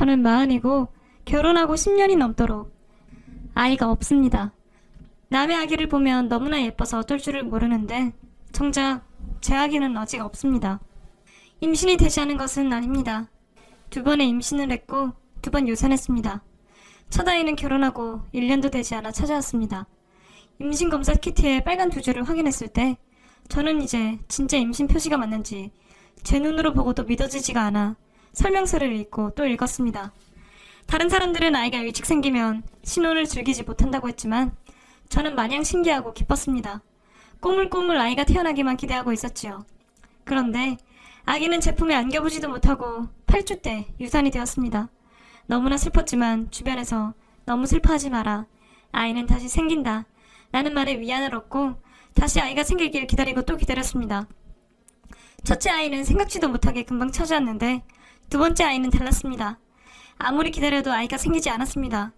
저는 40이고 결혼하고 10년이 넘도록 아이가 없습니다. 남의 아기를 보면 너무나 예뻐서 어쩔 줄을 모르는데 정작 제 아기는 아직 없습니다. 임신이 되지 않은 것은 아닙니다. 2번의 임신을 했고 2번 유산했습니다. 첫 아이는 결혼하고 1년도 되지 않아 찾아왔습니다. 임신검사 키트에 빨간 2줄을 확인했을 때 저는 이제 진짜 임신 표시가 맞는지 제 눈으로 보고도 믿어지지가 않아 설명서를 읽고 또 읽었습니다. 다른 사람들은 아이가 일찍 생기면 신혼을 즐기지 못한다고 했지만 저는 마냥 신기하고 기뻤습니다. 꼬물꼬물 아이가 태어나기만 기대하고 있었지요. 그런데 아기는 제품에 안겨보지도 못하고 8주 때 유산이 되었습니다. 너무나 슬펐지만 주변에서 너무 슬퍼하지 마라. 아이는 다시 생긴다. 라는 말에 위안을 얻고 다시 아이가 생기길 기다리고 또 기다렸습니다. 첫째 아이는 생각지도 못하게 금방 찾아왔는데 2번째 아이는 달랐습니다. 아무리 기다려도 아이가 생기지 않았습니다.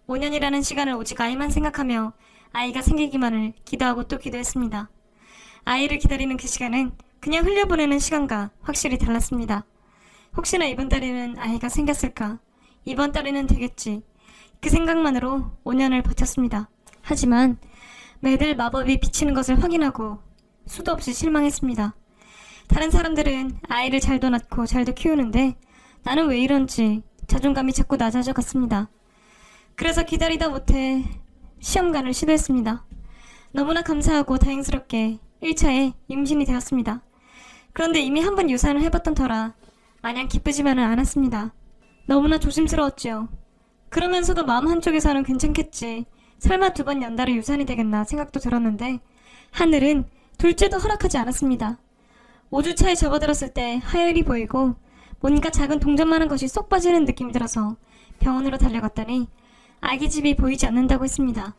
5년이라는 시간을 오직 아이만 생각하며 아이가 생기기만을 기도하고 또 기도했습니다. 아이를 기다리는 그 시간은 그냥 흘려보내는 시간과 확실히 달랐습니다. 혹시나 이번 달에는 아이가 생겼을까? 이번 달에는 되겠지. 그 생각만으로 5년을 버텼습니다. 하지만 매달 마법이 비치는 것을 확인하고 수도 없이 실망했습니다. 다른 사람들은 아이를 잘도 낳고 잘도 키우는데 나는 왜 이런지 자존감이 자꾸 낮아져 갔습니다. 그래서 기다리다 못해 시험관을 시도했습니다. 너무나 감사하고 다행스럽게 1차에 임신이 되었습니다. 그런데 이미 한 번 유산을 해봤던 터라 마냥 기쁘지만은 않았습니다. 너무나 조심스러웠지요. 그러면서도 마음 한쪽에서는 괜찮겠지. 설마 2번 연달아 유산이 되겠나 생각도 들었는데 하늘은 둘째도 허락하지 않았습니다. 5주차에 접어들었을 때 하혈이 보이고 뭔가 작은 동전만한 것이 쏙 빠지는 느낌이 들어서 병원으로 달려갔더니 아기집이 보이지 않는다고 했습니다.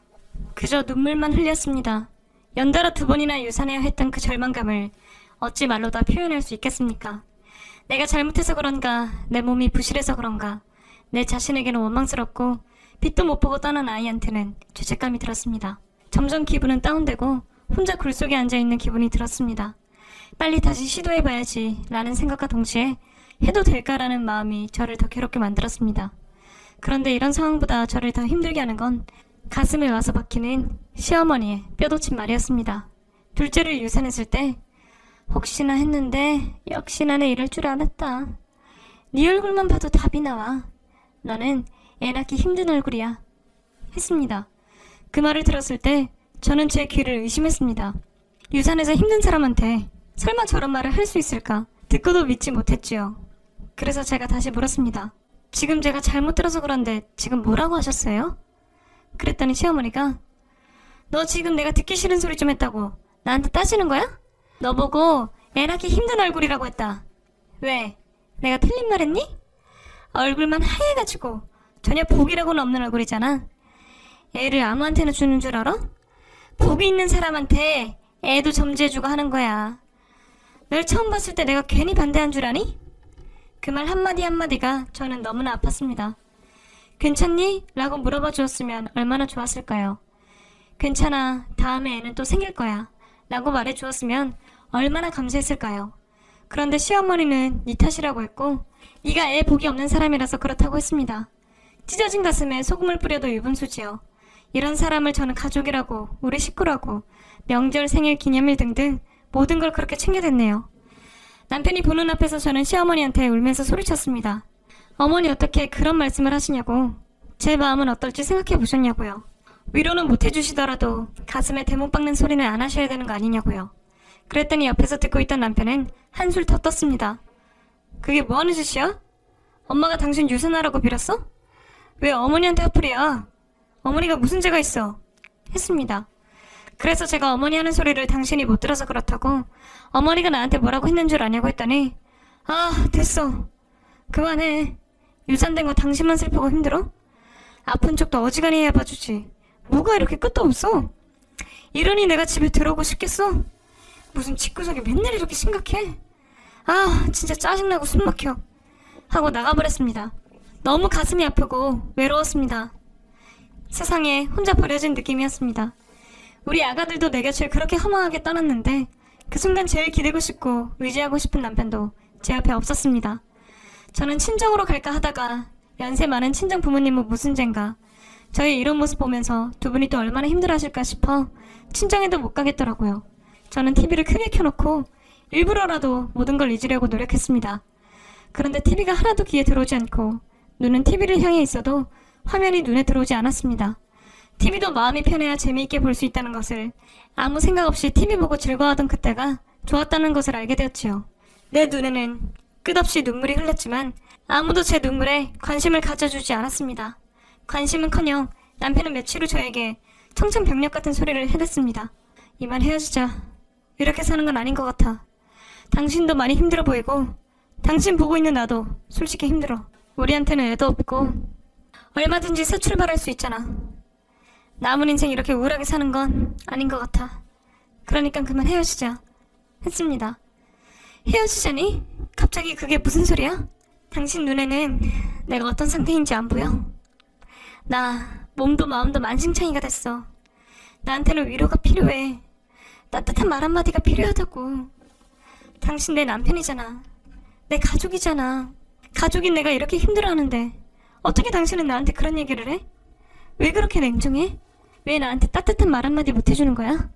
그저 눈물만 흘렸습니다. 연달아 2번이나 유산해야 했던 그 절망감을 어찌 말로 다 표현할 수 있겠습니까? 내가 잘못해서 그런가, 내 몸이 부실해서 그런가, 내 자신에게는 원망스럽고 빛도 못 보고 떠난 아이한테는 죄책감이 들었습니다. 점점 기분은 다운되고 혼자 굴 속에 앉아있는 기분이 들었습니다. 빨리 다시 시도해봐야지 라는 생각과 동시에 해도 될까라는 마음이 저를 더 괴롭게 만들었습니다. 그런데 이런 상황보다 저를 더 힘들게 하는 건 가슴에 와서 박히는 시어머니의 뼈도친 말이었습니다. 둘째를 유산했을 때 혹시나 했는데 역시나 내 이럴 줄 알았다. 네 얼굴만 봐도 답이 나와. 너는 애 낳기 힘든 얼굴이야. 했습니다. 그 말을 들었을 때 저는 제 귀를 의심했습니다. 유산해서 힘든 사람한테 설마 저런 말을 할 수 있을까? 듣고도 믿지 못했지요. 그래서 제가 다시 물었습니다. 지금 제가 잘못 들어서 그런데 지금 뭐라고 하셨어요? 그랬더니 시어머니가 너 지금 내가 듣기 싫은 소리 좀 했다고 나한테 따지는 거야? 너 보고 애 낳기 힘든 얼굴이라고 했다. 왜? 내가 틀린 말 했니? 얼굴만 하얘가지고 전혀 복이라고는 없는 얼굴이잖아. 애를 아무한테나 주는 줄 알아? 복이 있는 사람한테 애도 점지해주고 하는 거야. 널 처음 봤을 때 내가 괜히 반대한 줄 아니? 그 말 한마디 한마디가 저는 너무나 아팠습니다. 괜찮니? 라고 물어봐 주었으면 얼마나 좋았을까요? 괜찮아. 다음에 애는 또 생길 거야. 라고 말해 주었으면 얼마나 감사했을까요? 그런데 시어머니는 네 탓이라고 했고 네가 애 복이 없는 사람이라서 그렇다고 했습니다. 찢어진 가슴에 소금을 뿌려도 유분수지요. 이런 사람을 저는 가족이라고, 우리 식구라고, 명절, 생일, 기념일 등등 모든 걸 그렇게 챙겨댔네요. 남편이 보는 앞에서 저는 시어머니한테 울면서 소리쳤습니다. 어머니 어떻게 그런 말씀을 하시냐고. 제 마음은 어떨지 생각해 보셨냐고요. 위로는 못 해주시더라도 가슴에 대못 박는 소리는 안 하셔야 되는 거 아니냐고요. 그랬더니 옆에서 듣고 있던 남편은 한술 더 떴습니다. 그게 뭐하는 짓이야? 엄마가 당신 유산하라고 빌었어? 왜 어머니한테 화풀이야? 어머니가 무슨 죄가 있어? 했습니다. 그래서 제가 어머니 하는 소리를 당신이 못 들어서 그렇다고 어머니가 나한테 뭐라고 했는 줄 아냐고 했더니 아 됐어. 그만해. 유산된 거 당신만 슬프고 힘들어? 아픈 척도 어지간히 해야 봐주지. 뭐가 이렇게 끝도 없어? 이러니 내가 집에 들어오고 싶겠어? 무슨 집구석이 맨날 이렇게 심각해? 아 진짜 짜증나고 숨막혀. 하고 나가버렸습니다. 너무 가슴이 아프고 외로웠습니다. 세상에 혼자 버려진 느낌이었습니다. 우리 아가들도 내 곁을 그렇게 허망하게 떠났는데 그 순간 제일 기대고 싶고 의지하고 싶은 남편도 제 옆에 없었습니다. 저는 친정으로 갈까 하다가 연세 많은 친정 부모님은 무슨 젠가. 저의 이런 모습 보면서 두 분이 또 얼마나 힘들어하실까 싶어 친정에도 못 가겠더라고요. 저는 TV를 크게 켜놓고 일부러라도 모든 걸 잊으려고 노력했습니다. 그런데 TV가 하나도 귀에 들어오지 않고 눈은 TV를 향해 있어도 화면이 눈에 들어오지 않았습니다. TV도 마음이 편해야 재미있게 볼 수 있다는 것을 아무 생각 없이 TV 보고 즐거워하던 그때가 좋았다는 것을 알게 되었지요. 내 눈에는 끝없이 눈물이 흘렀지만 아무도 제 눈물에 관심을 가져주지 않았습니다. 관심은커녕 남편은 며칠 후 저에게 청천벽력 같은 소리를 해댔습니다. 이만 헤어지자. 이렇게 사는 건 아닌 것 같아. 당신도 많이 힘들어 보이고 당신 보고 있는 나도 솔직히 힘들어. 우리한테는 애도 없고 얼마든지 새 출발할 수 있잖아. 남은 인생 이렇게 우울하게 사는 건 아닌 것 같아. 그러니까 그만 헤어지자 했습니다. 헤어지자니? 갑자기 그게 무슨 소리야? 당신 눈에는 내가 어떤 상태인지 안 보여? 나 몸도 마음도 만신창이가 됐어. 나한테는 위로가 필요해. 따뜻한 말 한마디가 필요하다고. 당신 내 남편이잖아. 내 가족이잖아. 가족인 내가 이렇게 힘들어하는데 어떻게 당신은 나한테 그런 얘기를 해? 왜 그렇게 냉정해? 왜 나한테 따뜻한 말 한마디 못 해주는 거야?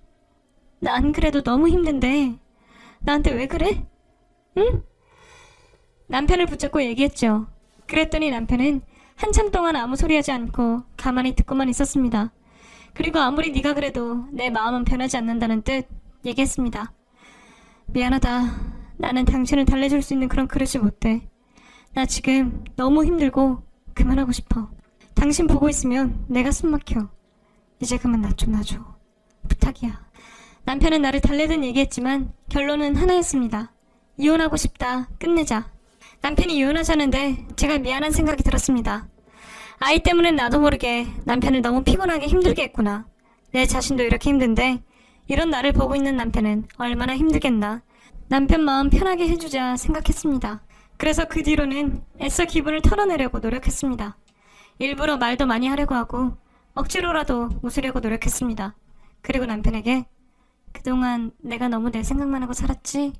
나 안 그래도 너무 힘든데 나한테 왜 그래? 응? 남편을 붙잡고 얘기했죠. 그랬더니 남편은 한참 동안 아무 소리 하지 않고 가만히 듣고만 있었습니다. 그리고 아무리 네가 그래도 내 마음은 변하지 않는다는 뜻 얘기했습니다. 미안하다. 나는 당신을 달래줄 수 있는 그런 그릇이 못 돼. 나 지금 너무 힘들고 그만하고 싶어. 당신 보고 있으면 내가 숨 막혀. 이제 그만 나 좀 놔줘. 부탁이야. 남편은 나를 달래든 얘기했지만 결론은 하나였습니다. 이혼하고 싶다. 끝내자. 남편이 이혼하자는데 제가 미안한 생각이 들었습니다. 아이 때문에 나도 모르게 남편을 너무 피곤하게 힘들게 했구나. 내 자신도 이렇게 힘든데 이런 나를 보고 있는 남편은 얼마나 힘들겠나. 남편 마음 편하게 해주자 생각했습니다. 그래서 그 뒤로는 애써 기분을 털어내려고 노력했습니다. 일부러 말도 많이 하려고 하고 억지로라도 웃으려고 노력했습니다. 그리고 남편에게 그동안 내가 너무 내 생각만 하고 살았지?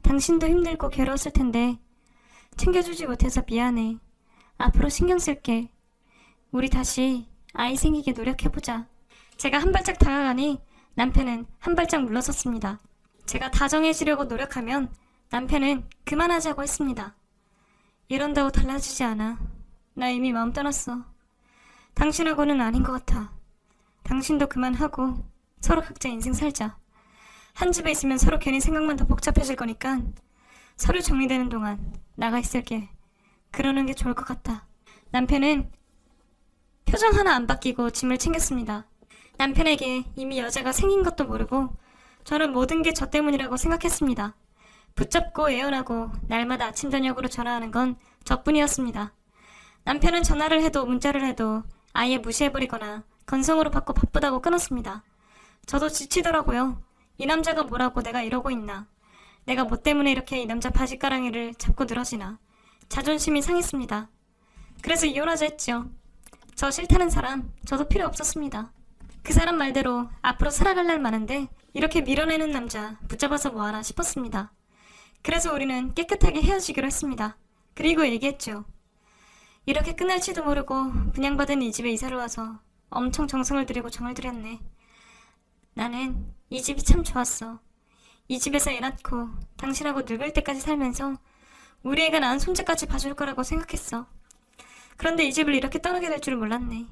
당신도 힘들고 괴로웠을 텐데 챙겨주지 못해서 미안해. 앞으로 신경 쓸게. 우리 다시 아이 생기게 노력해보자. 제가 한 발짝 다가가니 남편은 한 발짝 물러섰습니다. 제가 다정해지려고 노력하면 남편은 그만하자고 했습니다. 이런다고 달라지지 않아. 나 이미 마음 떠났어. 당신하고는 아닌 것 같아. 당신도 그만하고 서로 각자 인생 살자. 한 집에 있으면 서로 괜히 생각만 더 복잡해질 거니까 서류 정리되는 동안 나가 있을게. 그러는 게 좋을 것 같다. 남편은 표정 하나 안 바뀌고 짐을 챙겼습니다. 남편에게 이미 여자가 생긴 것도 모르고 저는 모든 게 저 때문이라고 생각했습니다. 붙잡고 애원하고 날마다 아침 저녁으로 전화하는 건 저뿐이었습니다. 남편은 전화를 해도 문자를 해도 아예 무시해버리거나 건성으로 받고 바쁘다고 끊었습니다. 저도 지치더라고요. 이 남자가 뭐라고 내가 이러고 있나. 내가 뭐 때문에 이렇게 이 남자 바지가랑이를 잡고 늘어지나. 자존심이 상했습니다. 그래서 이혼하자 했죠. 저 싫다는 사람 저도 필요 없었습니다. 그 사람 말대로 앞으로 살아갈 날 많은데 이렇게 밀어내는 남자 붙잡아서 뭐하나 싶었습니다. 그래서 우리는 깨끗하게 헤어지기로 했습니다. 그리고 얘기했죠. 이렇게 끝날지도 모르고 분양받은 이 집에 이사를 와서 엄청 정성을 들이고 정을 들였네. 나는 이 집이 참 좋았어. 이 집에서 애 낳고 당신하고 늙을 때까지 살면서 우리 애가 낳은 손자까지 봐줄 거라고 생각했어. 그런데 이 집을 이렇게 떠나게 될 줄은 몰랐네.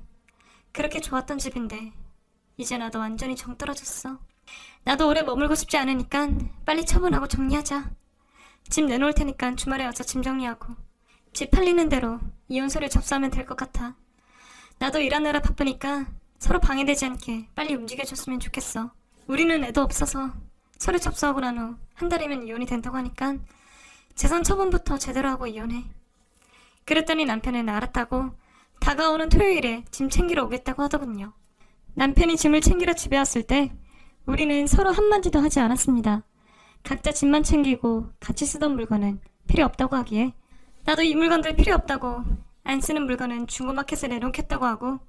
그렇게 좋았던 집인데 이제 나도 완전히 정 떨어졌어. 나도 오래 머물고 싶지 않으니까 빨리 처분하고 정리하자. 집 내놓을 테니까 주말에 와서 짐 정리하고 집 팔리는 대로 이혼 서류 접수하면 될 것 같아. 나도 일하느라 바쁘니까 서로 방해되지 않게 빨리 움직여줬으면 좋겠어. 우리는 애도 없어서 서류 접수하고 난 후 한 달이면 이혼이 된다고 하니까 재산 처분부터 제대로 하고 이혼해. 그랬더니 남편은 알았다고 다가오는 토요일에 짐 챙기러 오겠다고 하더군요. 남편이 짐을 챙기러 집에 왔을 때 우리는 서로 한마디도 하지 않았습니다. 각자 짐만 챙기고 같이 쓰던 물건은 필요 없다고 하기에 나도 이 물건들 필요 없다고, 안 쓰는 물건은 중고마켓에 내놓겠다고 하고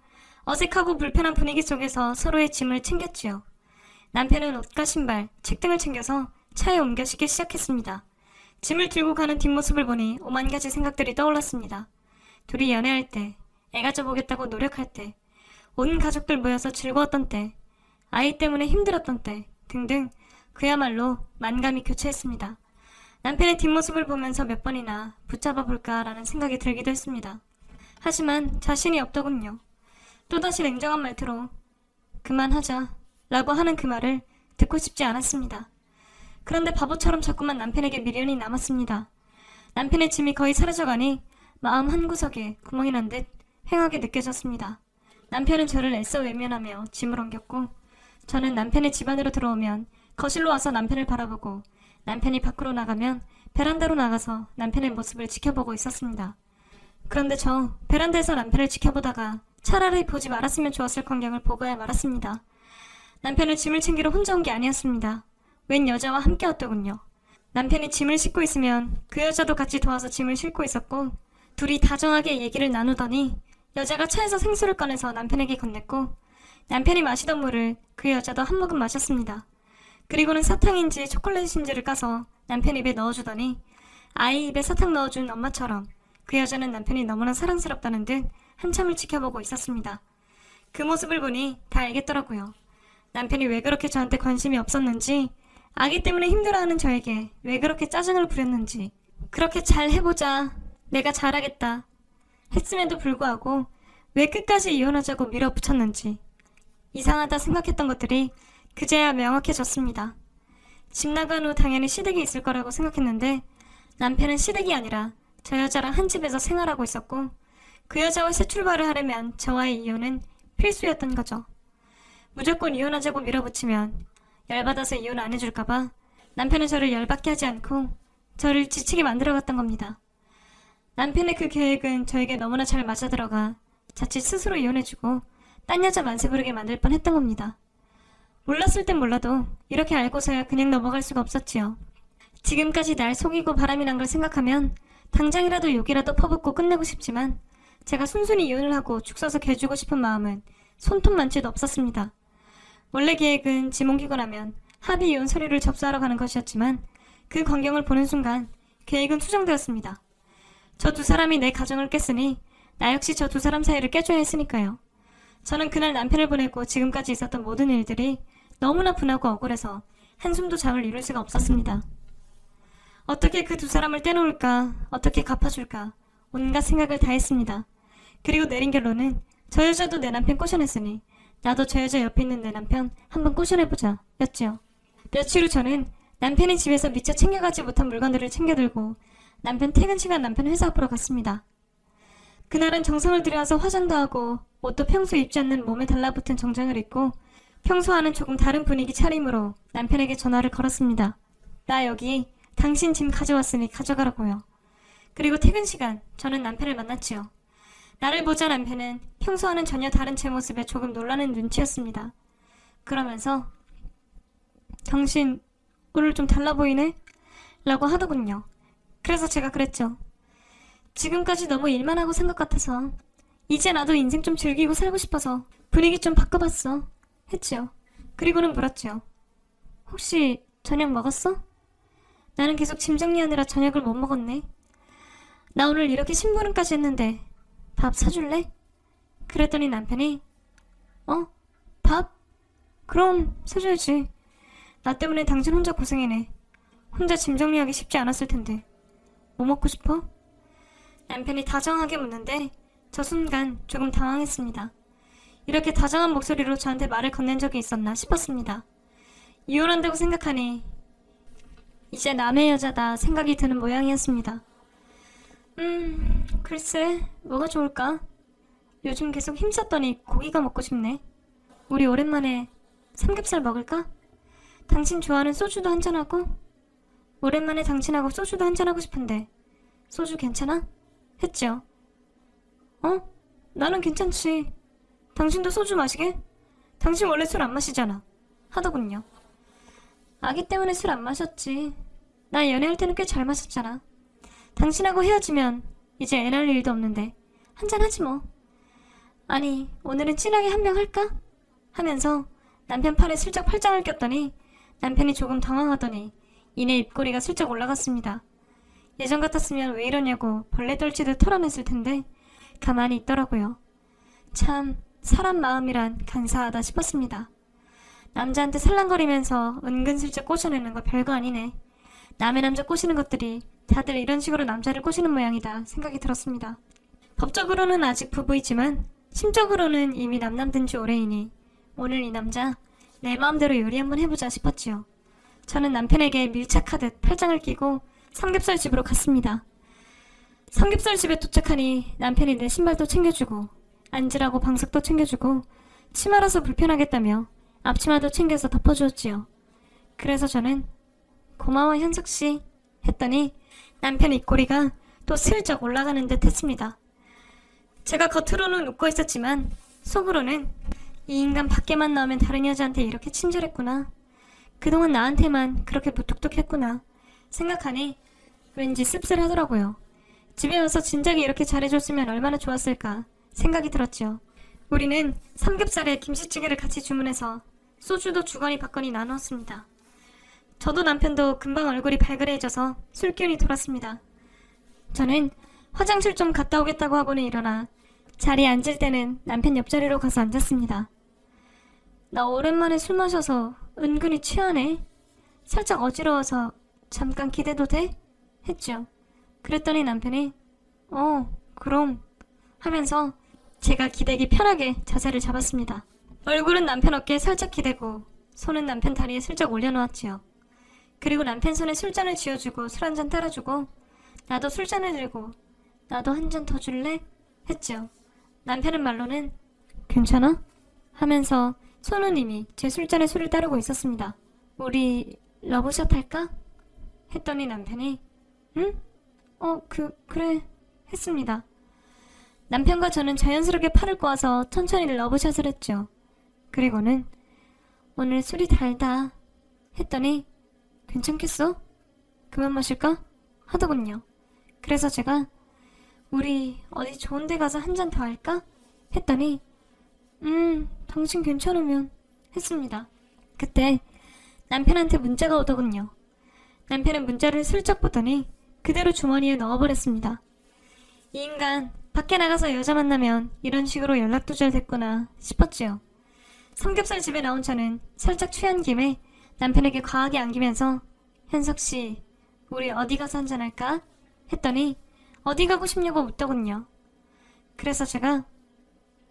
어색하고 불편한 분위기 속에서 서로의 짐을 챙겼지요. 남편은 옷과 신발, 책 등을 챙겨서 차에 옮겨 싣기 시작했습니다. 짐을 들고 가는 뒷모습을 보니 오만 가지 생각들이 떠올랐습니다. 둘이 연애할 때, 애 가져보겠다고 노력할 때, 온 가족들 모여서 즐거웠던 때, 아이 때문에 힘들었던 때 등등 그야말로 만감이 교차했습니다. 남편의 뒷모습을 보면서 몇 번이나 붙잡아 볼까라는 생각이 들기도 했습니다. 하지만 자신이 없더군요. 또다시 냉정한 말투로 그만하자 라고 하는 그 말을 듣고 싶지 않았습니다. 그런데 바보처럼 자꾸만 남편에게 미련이 남았습니다. 남편의 짐이 거의 사라져가니 마음 한구석에 구멍이 난 듯 휑하게 느껴졌습니다. 남편은 저를 애써 외면하며 짐을 옮겼고 저는 남편의 집 안으로 들어오면 거실로 와서 남편을 바라보고 남편이 밖으로 나가면 베란다로 나가서 남편의 모습을 지켜보고 있었습니다. 그런데 저 베란다에서 남편을 지켜보다가 차라리 보지 말았으면 좋았을 광경을 보고야 말았습니다. 남편은 짐을 챙기러 혼자 온 게 아니었습니다. 웬 여자와 함께 왔더군요. 남편이 짐을 싣고 있으면 그 여자도 같이 도와서 짐을 싣고 있었고 둘이 다정하게 얘기를 나누더니 여자가 차에서 생수를 꺼내서 남편에게 건넸고 남편이 마시던 물을 그 여자도 한 모금 마셨습니다. 그리고는 사탕인지 초콜릿인지를 까서 남편 입에 넣어주더니 아이 입에 사탕 넣어준 엄마처럼 그 여자는 남편이 너무나 사랑스럽다는 듯 한참을 지켜보고 있었습니다. 그 모습을 보니 다 알겠더라고요. 남편이 왜 그렇게 저한테 관심이 없었는지, 아기 때문에 힘들어하는 저에게 왜 그렇게 짜증을 부렸는지, 그렇게 잘 해보자, 내가 잘하겠다 했음에도 불구하고 왜 끝까지 이혼하자고 밀어붙였는지 이상하다 생각했던 것들이 그제야 명확해졌습니다. 집 나간 후 당연히 시댁이 있을 거라고 생각했는데 남편은 시댁이 아니라 저 여자랑 한 집에서 생활하고 있었고 그 여자와 새 출발을 하려면 저와의 이혼은 필수였던 거죠. 무조건 이혼하자고 밀어붙이면 열받아서 이혼 안 해줄까봐 남편은 저를 열받게 하지 않고 저를 지치게 만들어갔던 겁니다. 남편의 그 계획은 저에게 너무나 잘 맞아들어가 자칫 스스로 이혼해주고 딴 여자 만세 부르게 만들 뻔했던 겁니다. 몰랐을 땐 몰라도 이렇게 알고서야 그냥 넘어갈 수가 없었지요. 지금까지 날 속이고 바람이 난 걸 생각하면 당장이라도 욕이라도 퍼붓고 끝내고 싶지만 제가 순순히 이혼을 하고 죽 서서 개주고 싶은 마음은 손톱만치도 없었습니다. 원래 계획은 짐 옮기고 나면 합의 이혼 서류를 접수하러 가는 것이었지만 그 광경을 보는 순간 계획은 수정되었습니다. 저 두 사람이 내 가정을 깼으니 나 역시 저 두 사람 사이를 깨줘야 했으니까요. 저는 그날 남편을 보내고 지금까지 있었던 모든 일들이 너무나 분하고 억울해서 한숨도 잠을 이룰 수가 없었습니다. 어떻게 그 두 사람을 떼놓을까, 어떻게 갚아줄까 온갖 생각을 다 했습니다. 그리고 내린 결론은 저 여자도 내 남편 꼬셔냈으니 나도 저 여자 옆에 있는 내 남편 한번 꼬셔내보자 였지요. 며칠 후 저는 남편이 집에서 미처 챙겨가지 못한 물건들을 챙겨들고 남편 퇴근 시간 남편 회사 앞으로 갔습니다. 그날은 정성을 들여서 화장도 하고 옷도 평소 입지 않는 몸에 달라붙은 정장을 입고 평소와는 조금 다른 분위기 차림으로 남편에게 전화를 걸었습니다. 나 여기 당신 짐 가져왔으니 가져가라고요. 그리고 퇴근 시간 저는 남편을 만났지요. 나를 보자 남편은 평소와는 전혀 다른 제 모습에 조금 놀라는 눈치였습니다. 그러면서 당신 오늘 좀 달라 보이네? 라고 하더군요. 그래서 제가 그랬죠. 지금까지 너무 일만 하고 산 것 같아서 이제 나도 인생 좀 즐기고 살고 싶어서 분위기 좀 바꿔봤어 했지요. 그리고는 물었죠. 혹시 저녁 먹었어? 나는 계속 짐 정리하느라 저녁을 못 먹었네. 나 오늘 이렇게 심부름까지 했는데 밥 사줄래? 그랬더니 남편이 밥? 그럼 사줘야지. 나 때문에 당신 혼자 고생이네. 혼자 짐 정리하기 쉽지 않았을 텐데. 뭐 먹고 싶어? 남편이 다정하게 묻는데 저 순간 조금 당황했습니다. 이렇게 다정한 목소리로 저한테 말을 건넨 적이 있었나 싶었습니다. 이혼한다고 생각하니 이제 남의 여자다 생각이 드는 모양이었습니다. 글쎄 뭐가 좋을까? 요즘 계속 힘썼더니 고기가 먹고 싶네. 우리 오랜만에 삼겹살 먹을까? 당신 좋아하는 소주도 한잔하고? 오랜만에 당신하고 소주도 한잔하고 싶은데 소주 괜찮아? 했죠. 나는 괜찮지. 당신도 소주 마시게? 당신 원래 술 안 마시잖아 하더군요. 아기 때문에 술 안 마셨지. 나 연애할 때는 꽤 잘 마셨잖아. 당신하고 헤어지면 이제 애 낳을 일도 없는데 한잔하지 뭐. 아니 오늘은 진하게 한 병 할까? 하면서 남편 팔에 슬쩍 팔짱을 꼈더니 남편이 조금 당황하더니 이내 입꼬리가 슬쩍 올라갔습니다. 예전 같았으면 왜 이러냐고 벌레 떨치듯 털어냈을 텐데 가만히 있더라고요. 참 사람 마음이란 간사하다 싶었습니다. 남자한테 살랑거리면서 은근슬쩍 꼬셔내는 거 별거 아니네. 남의 남자 꼬시는 것들이 다들 이런 식으로 남자를 꼬시는 모양이다 생각이 들었습니다. 법적으로는 아직 부부이지만 심적으로는 이미 남남된 지 오래이니 오늘 이 남자 내 마음대로 요리 한번 해보자 싶었지요. 저는 남편에게 밀착하듯 팔짱을 끼고 삼겹살 집으로 갔습니다. 삼겹살 집에 도착하니 남편이 내 신발도 챙겨주고 앉으라고 방석도 챙겨주고 치마라서 불편하겠다며 앞치마도 챙겨서 덮어주었지요. 그래서 저는 고마워 현석씨 했더니 남편 입꼬리가 또 슬쩍 올라가는 듯 했습니다. 제가 겉으로는 웃고 있었지만 속으로는 이 인간 밖에만 나오면 다른 여자한테 이렇게 친절했구나. 그동안 나한테만 그렇게 무뚝뚝했구나 생각하니 왠지 씁쓸하더라고요. 집에 와서 진작에 이렇게 잘해줬으면 얼마나 좋았을까 생각이 들었죠. 우리는 삼겹살에 김치찌개를 같이 주문해서 소주도 주거니 받거니 나누었습니다. 저도 남편도 금방 얼굴이 발그레해져서 술기운이 돌았습니다. 저는 화장실 좀 갔다 오겠다고 하고는 일어나 자리에 앉을 때는 남편 옆자리로 가서 앉았습니다. 나 오랜만에 술 마셔서 은근히 취하네. 살짝 어지러워서 잠깐 기대도 돼? 했죠. 그랬더니 남편이 그럼 하면서 제가 기대기 편하게 자세를 잡았습니다. 얼굴은 남편 어깨에 살짝 기대고 손은 남편 다리에 슬쩍 올려놓았지요. 그리고 남편 손에 술잔을 쥐어주고 술 한잔 따라주고 나도 술잔을 들고 나도 한 잔 더 줄래? 했죠. 남편은 말로는 괜찮아? 하면서 손은 이미 제 술잔에 술을 따르고 있었습니다. 우리 러브샷 할까? 했더니 남편이 응? 그래 했습니다. 남편과 저는 자연스럽게 팔을 꼬아서 천천히 러브샷을 했죠. 그리고는 오늘 술이 달다 했더니 괜찮겠어? 그만 마실까? 하더군요. 그래서 제가 우리 어디 좋은 데 가서 한 잔 더 할까? 했더니 당신 괜찮으면 했습니다. 그때 남편한테 문자가 오더군요. 남편은 문자를 슬쩍 보더니 그대로 주머니에 넣어버렸습니다. 이 인간 밖에 나가서 여자 만나면 이런 식으로 연락도 잘 됐구나 싶었지요. 삼겹살 집에 나온 저는 살짝 취한 김에 남편에게 과하게 안기면서 현석씨 우리 어디 가서 한잔할까? 했더니 어디 가고 싶냐고 묻더군요. 그래서 제가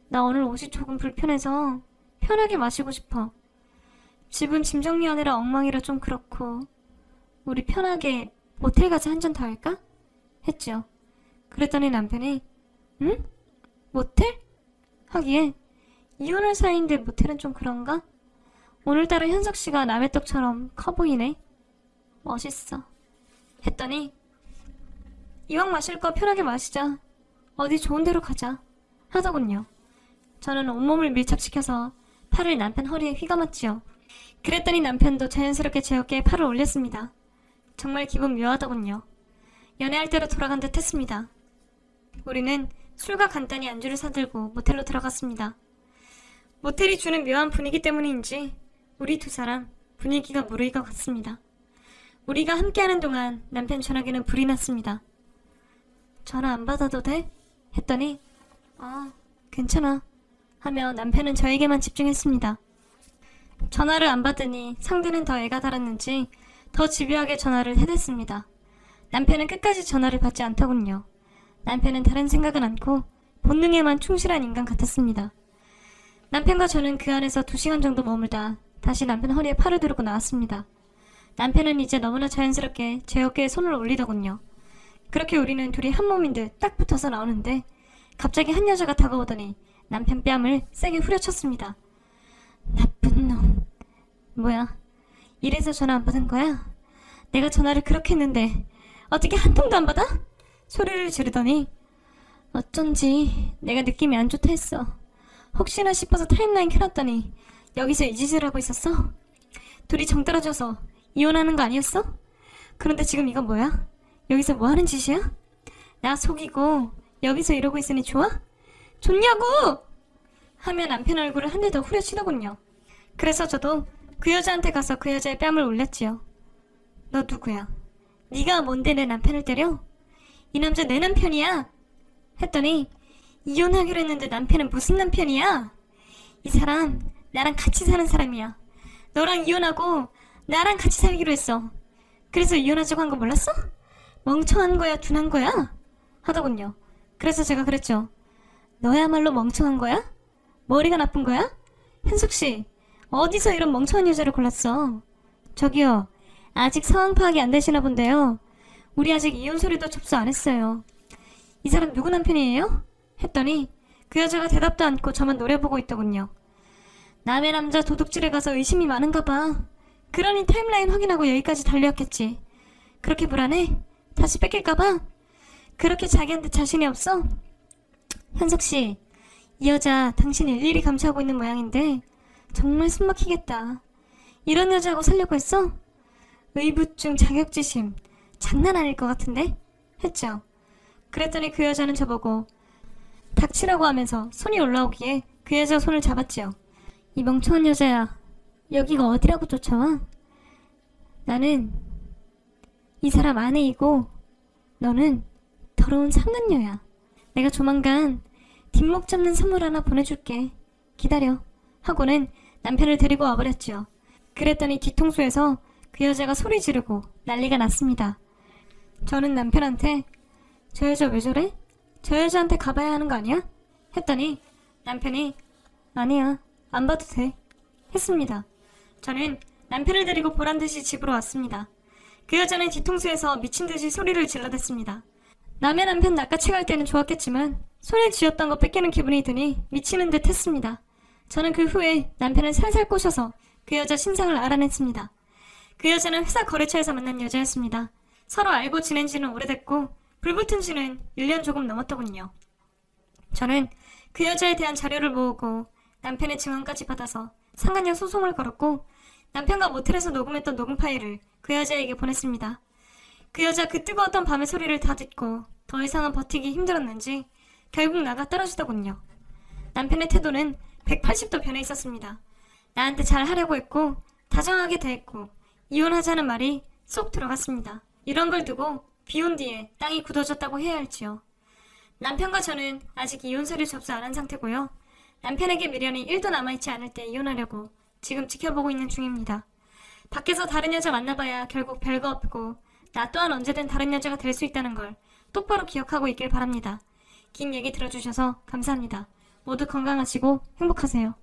나 오늘 옷이 조금 불편해서 편하게 마시고 싶어. 집은 짐 정리하느라 엉망이라 좀 그렇고 우리 편하게 모텔 가서 한잔 더 할까? 했죠. 그랬더니 남편이 응? 모텔? 하기에 이혼할 사이인데 모텔은 좀 그런가? 오늘따라 현석씨가 남의 떡처럼 커 보이네. 멋있어. 했더니 이왕 마실 거 편하게 마시자. 어디 좋은 데로 가자. 하더군요. 저는 온몸을 밀착시켜서 팔을 남편 허리에 휘감았지요. 그랬더니 남편도 자연스럽게 제 어깨에 팔을 올렸습니다. 정말 기분 묘하더군요. 연애할 때로 돌아간 듯 했습니다. 우리는 술과 간단히 안주를 사들고 모텔로 들어갔습니다. 모텔이 주는 묘한 분위기 때문인지 우리 두 사람 분위기가 무르익어 것 같습니다. 우리가 함께하는 동안 남편 전화기는 불이 났습니다. 전화 안 받아도 돼? 했더니 괜찮아 하며 남편은 저에게만 집중했습니다. 전화를 안 받으니 상대는 더 애가 달았는지 더 집요하게 전화를 해댔습니다. 남편은 끝까지 전화를 받지 않더군요. 남편은 다른 생각은 않고 본능에만 충실한 인간 같았습니다. 남편과 저는 그 안에서 2시간 정도 머물다 다시 남편 허리에 팔을 두르고 나왔습니다. 남편은 이제 너무나 자연스럽게 제 어깨에 손을 올리더군요. 그렇게 우리는 둘이 한 몸인 듯 딱 붙어서 나오는데 갑자기 한 여자가 다가오더니 남편 뺨을 세게 후려쳤습니다. 나쁜 놈. 뭐야? 이래서 전화 안 받은 거야? 내가 전화를 그렇게 했는데 어떻게 한 통도 안 받아? 소리를 지르더니 어쩐지 내가 느낌이 안 좋다 했어. 혹시나 싶어서 타임라인 켜놨더니 여기서 이 짓을 하고 있었어? 둘이 정 떨어져서 이혼하는 거 아니었어? 그런데 지금 이거 뭐야? 여기서 뭐 하는 짓이야? 나 속이고 여기서 이러고 있으니 좋아? 좋냐고! 하며 남편 얼굴을 한 대 더 후려치더군요. 그래서 저도 그 여자한테 가서 그 여자의 뺨을 올렸지요. 너 누구야? 네가 뭔데 내 남편을 때려? 이 남자 내 남편이야! 했더니 이혼하기로 했는데 남편은 무슨 남편이야? 이 사람 나랑 같이 사는 사람이야. 너랑 이혼하고 나랑 같이 살기로 했어. 그래서 이혼하자고 한 거 몰랐어? 멍청한 거야, 둔한 거야? 하더군요. 그래서 제가 그랬죠. 너야말로 멍청한 거야? 머리가 나쁜 거야? 현숙씨, 어디서 이런 멍청한 여자를 골랐어? 저기요, 아직 상황 파악이 안 되시나 본데요. 우리 아직 이혼 소리도 접수 안 했어요. 이 사람 누구 남편이에요? 했더니 그 여자가 대답도 않고 저만 노려보고 있더군요. 남의 남자 도둑질에 가서 의심이 많은가 봐. 그러니 타임라인 확인하고 여기까지 달려왔겠지. 그렇게 불안해? 다시 뺏길까봐? 그렇게 자기한테 자신이 없어? 현석씨, 이 여자 당신 일일이 감시하고 있는 모양인데 정말 숨막히겠다. 이런 여자하고 살려고 했어? 의부증 자격지심 장난 아닐 것 같은데? 했죠. 그랬더니 그 여자는 저보고 닥치라고 하면서 손이 올라오기에 그 여자 손을 잡았지요. 이 멍청한 여자야, 여기가 어디라고 쫓아와? 나는 이 사람 아내이고 너는 더러운 상간녀야. 내가 조만간 뒷목 잡는 선물 하나 보내줄게. 기다려. 하고는 남편을 데리고 와버렸지요. 그랬더니 뒤통수에서 그 여자가 소리 지르고 난리가 났습니다. 저는 남편한테 저 여자 왜 저래? 저 여자한테 가봐야 하는 거 아니야? 했더니 남편이 아니야, 안 봐도 돼 했습니다. 저는 남편을 데리고 보란듯이 집으로 왔습니다. 그 여자는 뒤통수에서 미친듯이 소리를 질러댔습니다. 남의 남편 낚아채갈 때는 좋았겠지만 손에 쥐었던 거 뺏기는 기분이 드니 미치는 듯 했습니다. 저는 그 후에 남편을 살살 꼬셔서 그 여자 신상을 알아냈습니다. 그 여자는 회사 거래처에서 만난 여자였습니다. 서로 알고 지낸 지는 오래됐고 불붙은 지는 1년 조금 넘었더군요. 저는 그 여자에 대한 자료를 모으고 남편의 증언까지 받아서 상간녀 소송을 걸었고 남편과 모텔에서 녹음했던 녹음 파일을 그 여자에게 보냈습니다. 그 여자 그 뜨거웠던 밤의 소리를 다 듣고 더 이상은 버티기 힘들었는지 결국 나가 떨어지더군요. 남편의 태도는 180도 변해 있었습니다. 나한테 잘하려고 했고 다정하게 대했고 이혼하자는 말이 쏙 들어갔습니다. 이런 걸 두고 비온 뒤에 땅이 굳어졌다고 해야 할지요. 남편과 저는 아직 이혼 서류 접수 안 한 상태고요. 남편에게 미련이 1도 남아있지 않을 때 이혼하려고 지금 지켜보고 있는 중입니다. 밖에서 다른 여자 만나봐야 결국 별거 없고 나 또한 언제든 다른 여자가 될 수 있다는 걸 똑바로 기억하고 있길 바랍니다. 긴 얘기 들어주셔서 감사합니다. 모두 건강하시고 행복하세요.